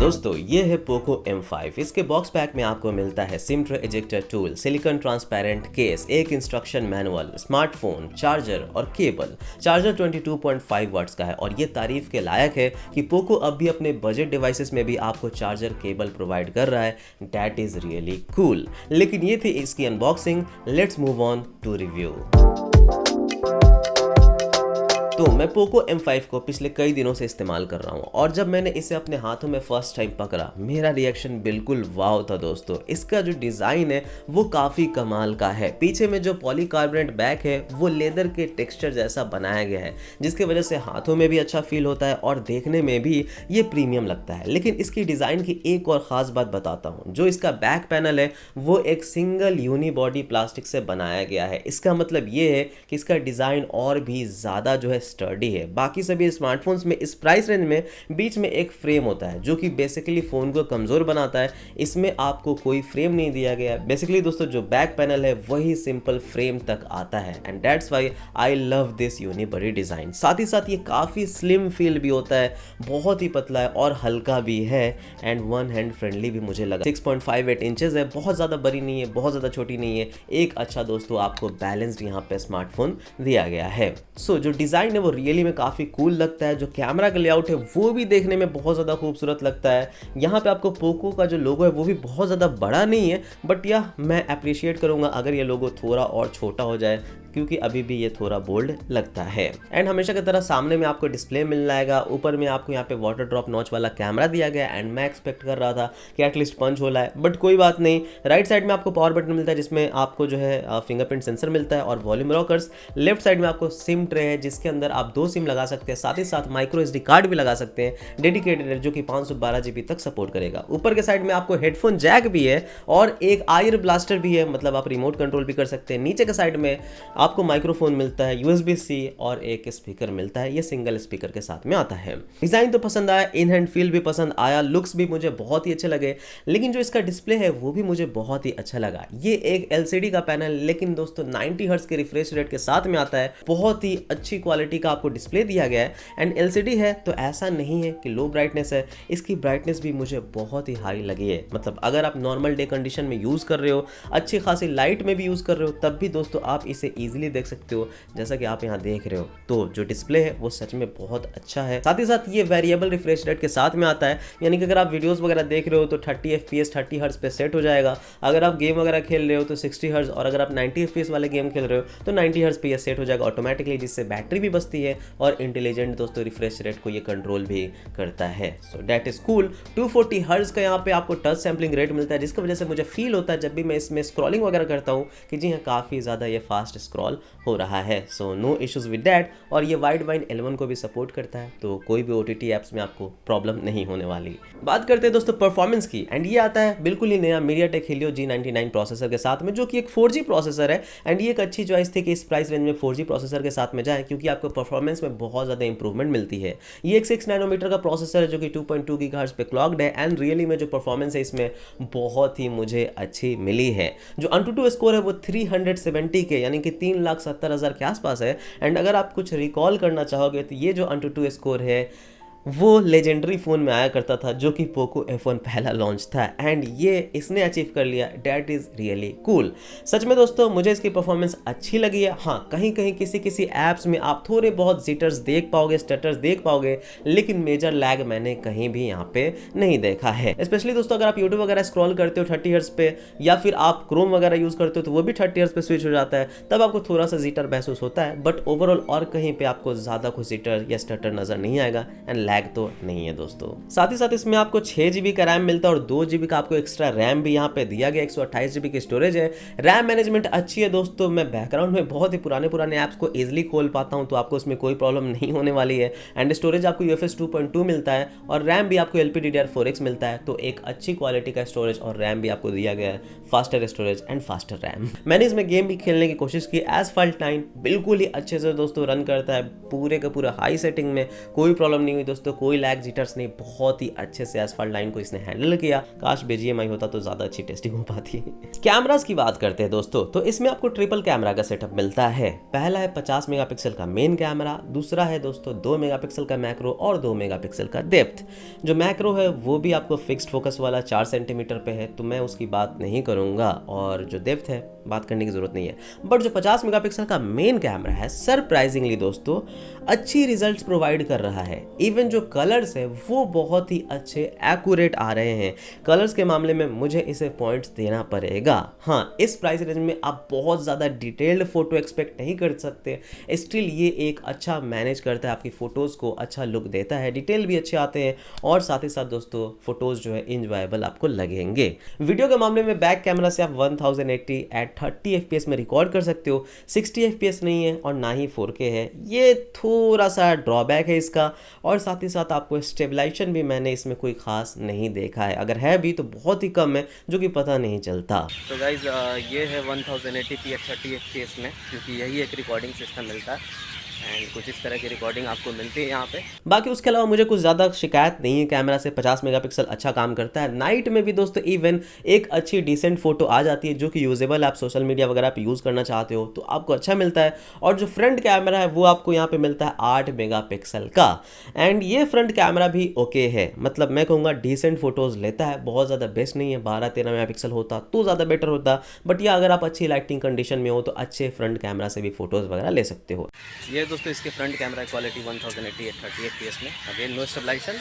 दोस्तों ये है पोको M5। इसके बॉक्स पैक में आपको मिलता है SIM tray ejector tool, silicon transparent case, एक इंस्ट्रक्शन मैनुअल, स्मार्टफोन, चार्जर और केबल। चार्जर 22.5 वाट्स का है और ये तारीफ के लायक है कि पोको अब भी अपने बजट डिवाइसेस में भी आपको चार्जर केबल प्रोवाइड कर रहा है। That is really cool. लेकिन ये थी इसकी unboxing. Let's move on to review. तो मैं पोको M5 को पिछले कई दिनों से इस्तेमाल कर रहा हूँ और जब मैंने इसे अपने हाथों में फर्स्ट टाइम पकड़ा, मेरा रिएक्शन बिल्कुल वाव था दोस्तों। इसका जो डिज़ाइन है वो काफ़ी कमाल का है। पीछे में जो पॉलीकार्बोनेट बैक है वो लेदर के टेक्सचर जैसा बनाया गया है, जिसकी वजह से हाथों में भी अच्छा फील होता है और देखने में भी ये प्रीमियम लगता है। लेकिन इसकी डिज़ाइन की एक और ख़ास बात बताता हूँ। जो इसका बैक पैनल है वो एक सिंगल यूनिबॉडी प्लास्टिक से बनाया गया है। इसका मतलब ये है कि इसका डिज़ाइन और भी ज़्यादा जो है स्टर्डी है। बाकी सभी स्मार्टफोन्स में इस प्राइस रेंज में बीच में एक फ्रेम होता है जो कि बेसिकली फ़ोन को कमज़ोर बनाता है। इसमें आपको कोई फ्रेम नहीं दिया गया। बेसिकली दोस्तों जो बैक पैनल है वही सिंपल फ्रेम तक आता है and that's why I love this unibody design. साथ ही साथ ये काफ़ी स्लिम फील भी होता है, बहुत ही पतला है और हल्का भी है एंड वन हैंड फ्रेंडली भी मुझे लगा। 6.58 इंचेस है, बहुत ज़्यादा बड़ी नहीं है, बहुत ज़्यादा छोटी नहीं है। एक अच्छा दोस्तों आपको बैलेंस्ड यहाँ पे स्मार्टफोन दिया गया है। सो जो डिज़ाइन है वो रियली में काफ़ी कूल लगता है। जो कैमरा का लेआउट है वो भी देखने में बहुत ज़्यादा खूबसूरत लगता है। यहाँ पे आपको पोको का जो लोगो है वो भी बहुत ज़्यादा बड़ा नहीं है, बट यह मैं अप्रिशिएट करूँगा अगर ये लोगो थोड़ा और छोटा हो जाए, क्योंकि अभी भी ये थोड़ा बोल्ड लगता है। एंड हमेशा की तरह सामने में आपको डिस्प्ले मिल जाएगा। ऊपर में आपको यहाँ पे वाटर ड्रॉप नॉच वाला कैमरा दिया गया एंड मैं एक्सपेक्ट कर रहा था कि एटलीस्ट पंच होला है, बट कोई बात नहीं। राइट साइड में आपको पावर बटन मिलता है जिसमें आपको जो है फिंगरप्रिंट सेंसर मिलता है और वॉल्यूम रॉकर्स। लेफ्ट साइड में आपको सिम ट्रे है जिसके अंदर आप 2 सिम लगा सकते हैं, साथ ही साथ माइक्रो SD कार्ड भी लगा सकते हैं, डेडिकेटेड है जो कि 512 GB तक सपोर्ट करेगा। ऊपर के साइड में आपको हेडफोन जैक भी है और एक आयर ब्लास्टर भी है, मतलब आप रिमोट कंट्रोल भी कर सकते हैं। नीचे के साइड में आपको माइक्रोफोन मिलता है, USB-C और एक स्पीकर मिलता है। ये सिंगल स्पीकर के साथ में आता है। डिजाइन तो पसंद आया, इन हैंड फील भी पसंद आया, लुक्स भी मुझे बहुत ही अच्छे लगे। लेकिन जो इसका डिस्प्ले है वो भी मुझे बहुत ही अच्छा लगा। ये एक LCD का पैनल, लेकिन दोस्तों 90 हर्ट्ज के रिफ्रेश रेट के साथ में आता है। बहुत ही अच्छी क्वालिटी का आपको डिस्प्ले दिया गया है एंड LCD है तो ऐसा नहीं है कि लो ब्राइटनेस है। इसकी ब्राइटनेस भी मुझे बहुत ही हाई लगी है। मतलब अगर आप नॉर्मल डे कंडीशन में यूज कर रहे हो, अच्छी खासी लाइट में भी यूज कर रहे हो, तब भी दोस्तों आप इसे इजीली देख सकते हो जैसा कि आप यहाँ देख रहे हो। तो जो डिस्प्ले है वो सच में बहुत अच्छा है। साथ ही साथ ये वेरिएबल रिफ्रेश रेट के साथ में आता है, यानी कि अगर आप वीडियोस वगैरह देख रहे हो तो 30 FPS 30 हर्ट्ज पे सेट हो जाएगा। अगर आप गेम वगैरह खेल रहे हो तो 60 हर्ट्ज, और अगर आप 90 FPS वाले गेम खेल रहे हो तो 90 हर्ट्ज पे ये सेट हो जाएगा ऑटोमेटिकली, जिससे बैटरी भी बचती है और इंटेलिजेंट दोस्तों रिफ्रेश रेट को ये कंट्रोल भी करता है। So that is cool. 240 hertz का यहाँ पे आपको टच सैम्पलिंग रेट मिलता है, जिसकी वजह से मुझे फील होता है जब भी मैं इसमें स्क्रॉलिंग वगैरह करता हूँ कि जी हाँ काफ़ी ज़्यादा ये फास्ट स्क्रॉल हो रहा है। So no issues with that. और ये वाइड वाइन L1 को भी सपोर्ट करता है, तो कोई भी OTT ऐप्स में आपको प्रॉब्लम नहीं होने वाली। बात करते हैं दोस्तों परफॉर्मेंस की, एंड ये आता है बिल्कुल ही नया MediaTek Helio G99 प्रोसेसर के साथ में, जो कि एक 4G प्रोसेसर है। एंड ये एक अच्छी चॉइस थी कि इस प्राइस रेंज में 4G प्रोसेसर के साथ में जाए, क्योंकि आपको परफॉर्मेंस में बहुत ज़्यादा इंप्रूवमेंट मिलती है। ये एक 6 नैनोमीटर का प्रोसेसर है जो कि 2.2 GHz पे क्लॉक्ड है एंड रियली में जो परफॉर्मेंस है इसमें बहुत ही मुझे अच्छी मिली है। जो AnTuTu स्कोर है वो 370 के, यानी कि 3,70,000 के आसपास है। एंड अगर आप कुछ रिकॉल करना चाहोगे तो ये जो AnTuTu स्कोर है वो लेजेंडरी फ़ोन में आया करता था, जो कि पोको F1 पहला लॉन्च था एंड ये इसने अचीव कर लिया। That is really cool. सच में दोस्तों मुझे इसकी परफॉर्मेंस अच्छी लगी है। हाँ, कहीं कहीं किसी ऐप्स में आप थोड़े बहुत जिटर्स देख पाओगे, स्टटर्स देख पाओगे, लेकिन मेजर लैग मैंने कहीं भी यहाँ पे नहीं देखा है। स्पेशली दोस्तों अगर आप यूट्यूब वगैरह स्क्रॉल करते हो 30 हर्ट्ज पे, या फिर आप क्रोम वगैरह यूज़ करते हो तो वो भी 30 हर्ट्ज पे स्विच हो जाता है, तब आपको थोड़ा सा जिटर महसूस होता है। बट ओवरऑल और कहीं पे आपको ज़्यादा कुछ जिटर या स्टटर नज़र नहीं आएगा एंड लैग तो नहीं है दोस्तों। साथ ही साथ इसमें आपको 6 GB का रैम मिलता है और 2 GB का आपको एक्स्ट्रा रैम भी यहाँ पे दिया गया। 128 GB की स्टोरेज है। रैम मैनेजमेंट अच्छी है दोस्तों। मैं बैकग्राउंड में बहुत ही पुराने ऐप्स को इजीली खोल पाता हूँ, तो आपको इसमें कोई प्रॉब्लम नहीं होने वाली है। एंड स्टोरेज आपको UFS 2.2 मिलता है और रैम भी आपको LPDDR4X मिलता है, तो एक अच्छी क्वालिटी का स्टोरेज और रैम भी आपको दिया गया है। Faster storage and faster RAM. मैंने इसमें गेम भी खेलने की कोशिश की। Asphalt 9 बिल्कुल ही अच्छे से दोस्तों रन करता है, पूरे का पूरा हाई सेटिंग में, कोई प्रॉब्लम नहीं हुई दोस्तों। दोस्तों, कोई लैग जिटर्स नहीं, बहुत ही अच्छे से एसफाल्ट लाइन को इसने हैंडल किया। काश BGMI होता तो ज़्यादा अच्छी टेस्टिंग हो पाती। कैमरास की बात करते हैं दोस्तों, तो इसमें आपको ट्रिपल कैमरा का सेटअप मिलता है। पहला है 50 मेगापिक्सल का मेन कैमरा, दूसरा है दोस्तों 2 मेगापिक्सल का मैक्रो और 2 मेगापिक्सल का डेप्थ। जो मैक्रो है वो भी आपको फिक्स्ड फोकस वाला 4 सेंटीमीटर पे है, तो मैं उसकी बात नहीं करूँगा, और जो डेप्थ है बात करने की ज़रूरत नहीं है। बट जो 50 मेगापिक्सल का मेन कैमरा है, सरप्राइजिंगली दोस्तों अच्छी रिजल्ट्स प्रोवाइड कर रहा है। इवन जो कलर्स है वो बहुत ही अच्छे एक्यूरेट आ रहे हैं। कलर्स के मामले में मुझे इसे पॉइंट्स देना पड़ेगा। हाँ, इस प्राइस रेंज में आप बहुत ज़्यादा डिटेल्ड फोटो एक्सपेक्ट नहीं कर सकते, स्टिल ये एक अच्छा मैनेज करता है, आपकी फ़ोटोज़ को अच्छा लुक देता है, डिटेल भी अच्छे आते हैं, और साथ ही साथ दोस्तों फ़ोटोज़ जो है इंजॉयबल आपको लगेंगे। वीडियो के मामले में बैक कैमरा से आप 1080 एट 30 FPS में रिकॉर्ड कर सकते हो। 60 FPS नहीं है और ना ही 4K है, ये थोड़ा सा ड्रॉबैक है इसका। और साथ ही साथ आपको स्टेबलाइजेशन भी मैंने इसमें कोई खास नहीं देखा है, अगर है भी तो बहुत ही कम है, जो कि पता नहीं चलता। तो गाइज ये है 1080p एट 30 FPS में, क्योंकि यही एक रिकॉर्डिंग सिस्टम मिलता है, एंड कुछ इस तरह की रिकॉर्डिंग आपको मिलती है यहाँ पे। बाकी उसके अलावा मुझे कुछ ज़्यादा शिकायत नहीं है कैमरा से। 50 मेगापिक्सल अच्छा काम करता है। नाइट में भी दोस्तों इवन एक अच्छी डिसेंट फोटो आ जाती है, जो कि यूजेबल आप सोशल मीडिया वगैरह पे यूज़ करना चाहते हो तो आपको अच्छा मिलता है। और जो फ्रंट कैमरा है वो आपको यहाँ पे मिलता है 8 मेगापिक्सल का, एंड ये फ्रंट कैमरा भी ओके है, मतलब मैं कहूँगा डिसेंट फोटोज़ लेता है, बहुत ज़्यादा बेस्ट नहीं है। 12-13 मेगापिक्सल होता तो ज़्यादा बेटर होता, बट ये अगर आप अच्छी लाइटिंग कंडीशन में हो तो अच्छे फ्रंट कैमरा से भी फोटोज़ वगैरह ले सकते हो। ये दोस्तों इसके front camera quality 1080 at 30 FPS में, अगेन नो स्टेबलाइजेशन,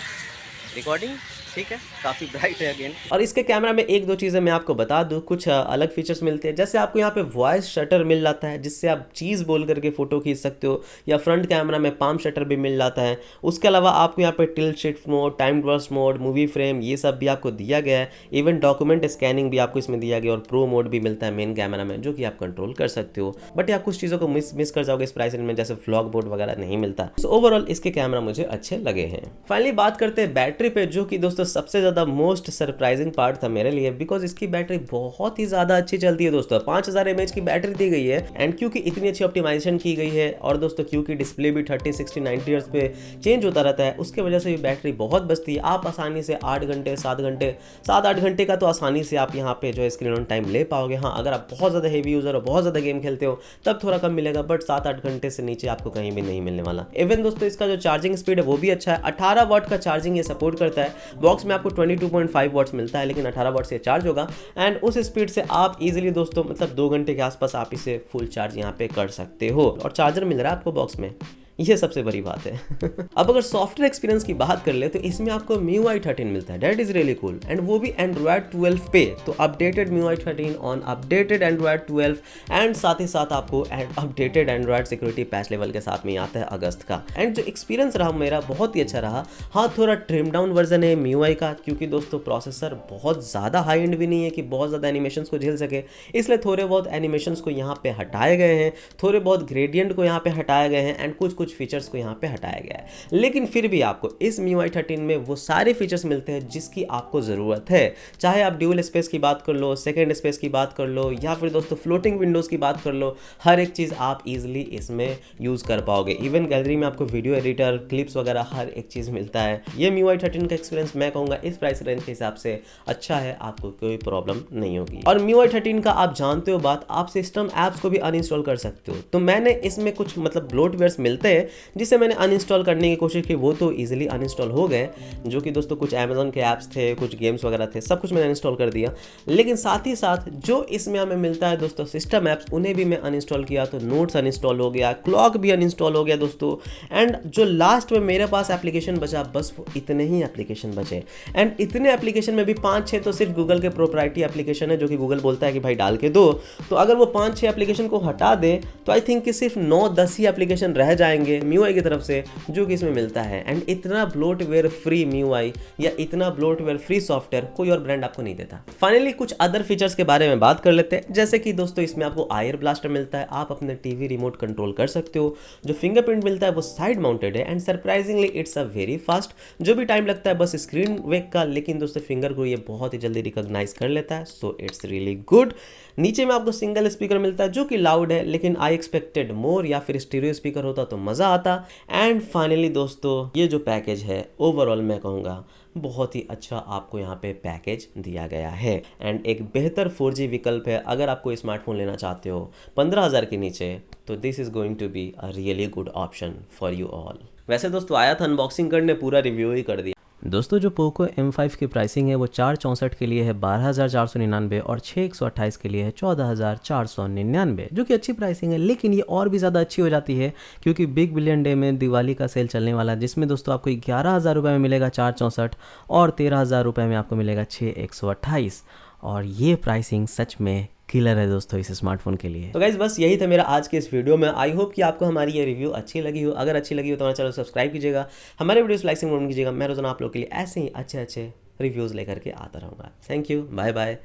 रिकॉर्डिंग ठीक है, काफ़ी ब्राइट है अगेन। और इसके कैमरा में एक दो चीज़ें मैं आपको बता दूं, कुछ अलग फीचर्स मिलते हैं, जैसे आपको यहाँ पे वॉइस शटर मिल जाता है, जिससे आप चीज़ बोल करके फ़ोटो खींच सकते हो, या फ्रंट कैमरा में पाम शटर भी मिल जाता है। उसके अलावा आपको यहाँ पे tilt shift mode, time burst mode, movie frame, ये सब भी आपको दिया गया है। इवन डॉक्यूमेंट स्कैनिंग भी आपको इसमें दिया गया, और प्रो मोड भी मिलता है मेन कैमरा में, जो कि आप कंट्रोल कर सकते हो। बट आप कुछ चीज़ों को मिस कर जाओगे इस प्राइस रेंज में, जैसे व्लॉग मोड वगैरह नहीं मिलता। सो ओवरऑल इसके कैमरा मुझे अच्छे लगे हैं। फाइनली बात करते हैं बैटरी पे, जो कि दोस्तों सबसे ज़्यादा मोस्ट सरप्राइजिंग पार्ट था मेरे लिए, बिकॉज इसकी बैटरी बहुत ही ज़्यादा अच्छी चलती है दोस्तों। 5000 mAh की बैटरी दी गई है, एंड क्योंकि इतनी अच्छी ऑप्टिमाइजेशन की गई है, और दोस्तों क्योंकि डिस्प्ले भी 30, 60, 90 हर्ट्ज पे चेंज होता रहता है, उसके वजह से ये बैटरी बहुत बचती है। आप आसानी से 8 घंटे 7-8 घंटे का तो आसानी से आप यहाँ पे जो है स्क्रीन ऑन टाइम ले पाओगे। हाँ, अगर आप बहुत ज़्यादा हेवी यूज़र हो, बहुत ज़्यादा गेम खेलते हो, तब थोड़ा कम मिलेगा, बट 7-8 घंटे से नीचे आपको कहीं भी नहीं मिलने वाला। इवन दोस्तों इसका जो चार्जिंग स्पीड है वो भी अच्छा है, 18 वाट का चार्जिंग ये सपोर्ट करता है। बॉक्स में आपको 22.5 वाट्स मिलता है, लेकिन 18 वाट से चार्ज होगा, एंड उस स्पीड से आप इजीली दोस्तों मतलब 2 घंटे के आसपास आप इसे फुल चार्ज यहाँ पे कर सकते हो, और चार्जर मिल रहा है आपको बॉक्स में, ये सबसे बड़ी बात है। अब अगर सॉफ्टवेयर एक्सपीरियंस की बात कर ले तो इसमें आपको MIUI 13 मिलता है, that is really cool, and वो भी Android 12 पे। तो updated MIUI 13 on updated Android 12, and साथ ही साथ आपको updated Android security patch level के साथ में आता है अगस्त का। एंड जो एक्सपीरियंस रहा मेरा बहुत ही अच्छा रहा। हाँ, थोड़ा ट्रिम डाउन वर्जन है MIUI का, क्योंकि दोस्तों प्रोसेसर बहुत ज़्यादा हाई एंड भी नहीं है कि बहुत ज़्यादा एनिमेशंस को झेल सके, इसलिए थोड़े बहुत एनिमेशंस को यहाँ पे हटाए गए हैं, थोड़े बहुत ग्रेडियंट को यहाँ पे हटाए गए हैं, एंड कुछ फीचर्स को यहाँ पे हटाया गया है। लेकिन फिर भी आपको इस MIUI 13 में वो सारे फीचर्स मिलते हैं जिसकी आपको ज़रूरत है। चाहे आप ड्यूल स्पेस की बात कर लो, सेकेंड स्पेस की बात कर लो, या फिर दोस्तों फ्लोटिंग विंडोज़ की बात कर लो, हर एक चीज़ आप इजीली इसमें यूज़ कर पाओगे। इवन गैलरी में आपको वीडियो एडिटर, क्लिप्स वगैरह हर एक चीज़ मिलता है। ये MIUI 13 का एक्सपीरियंस मैं कहूँगा इस प्राइस रेंज के हिसाब से अच्छा है, आपको कोई प्रॉब्लम नहीं होगी। और MIUI 13 का आप जानते हो बात, आप सिस्टम ऐप्स को भी अनइंस्टॉल कर सकते हो। तो मैंने इसमें कुछ मतलब ब्लोटवेयर्स मिलते हैं जिसे मैंने अनइंस्टॉल करने की कोशिश की, वो तो इजीली अनइंस्टॉल हो गए, जो कि दोस्तों कुछ अमेज़न के ऐप्स थे, कुछ गेम्स वगैरह थे, सब कुछ मैंने अनइंस्टॉल कर दिया। लेकिन साथ ही साथ जो इसमें हमें मिलता है दोस्तों सिस्टम ऐप्स, उन्हें भी मैं अनइंस्टॉल किया, तो नोट्स अनइंस्टॉल हो गया, क्लॉक भी अनइंस्टॉल हो गया दोस्तों। एंड जो लास्ट में मेरे पास एप्लीकेशन बचा, बस वो इतने ही एप्लीकेशन बचे, एंड इतने एप्लीकेशन में भी 5-6 तो सिर्फ गूगल के प्रोप्राइटरी एप्लीकेशन है, जो कि गूगल बोलता है कि भाई डाल के दो। तो अगर वो 5-6 एप्लीकेशन को हटा दे तो आई थिंक कि सिर्फ 9-10 ही एप्लीकेशन रह जाएंगे MIUI की तरफ से, जो कि इसमें मिलता है। एंड इतना ब्लोटवेयर फ्री MIUI या इतना ब्लोटवेयर फ्री सॉफ्टवेयर कोई और ब्रांड आपको नहीं देता। फाइनली कुछ अदर फीचर्स के बारे में बात कर लेते हैं, जैसे कि दोस्तों इसमें आपको आयर ब्लास्टर मिलता है, आप अपने टीवी रिमोट कंट्रोल कर सकते हो। जो फिंगरप्रिंट मिलता है वो साइड माउंटेड है, and surprisingly it's a very fast. जो भी टाइम लगता है बस स्क्रीन वेक का, लेकिन दोस्तों फिंगर को ये बहुत ही जल्दी रिकॉग्नाइज कर लेता है, सो इट्स रियली गुड। नीचे में आपको सिंगल स्पीकर मिलता है जो कि लाउड है, लेकिन आई एक्सपेक्टेड मोर, या फिर स्टीरियो स्पीकर होता तो मज़ा आता। एंड फाइनली दोस्तों ये जो पैकेज है ओवरऑल मैं कहूँगा बहुत ही अच्छा आपको यहाँ पे पैकेज दिया गया है एंड एक बेहतर 4G विकल्प है। अगर आप कोई स्मार्टफोन लेना चाहते हो 15,000 के नीचे तो this is going to be a really good option for you all. वैसे दोस्तों आया था अनबॉक्सिंग करने, पूरा रिव्यू ही कर दिया। दोस्तों जो पोको M5 की प्राइसिंग है वो 464 के लिए है 12,499 और 6/128 के लिए है 14,499, जो कि अच्छी प्राइसिंग है। लेकिन ये और भी ज़्यादा अच्छी हो जाती है क्योंकि बिग बिलियन डे में दिवाली का सेल चलने वाला है, जिसमें दोस्तों आपको 11,000 रुपये में मिलेगा 464 और 13,000 रुपये में आपको मिलेगा 6/128। और ये प्राइसिंग सच में किलर है दोस्तों इस स्मार्टफोन के लिए। तो गाइज बस यही था मेरा आज के इस वीडियो में। आई होप कि आपको हमारी ये रिव्यू अच्छी लगी हो। अगर अच्छी लगी हो तो हमारे चैनल सब्सक्राइब कीजिएगा, हमारे वीडियोस लाइक कमेंट कीजिएगा। मैं रोजाना आप लोग के लिए ऐसे ही अच्छे अच्छे रिव्यूज़ लेकर के आता रहूँगा। थैंक यू, बाय बाय,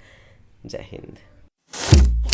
जय हिंद।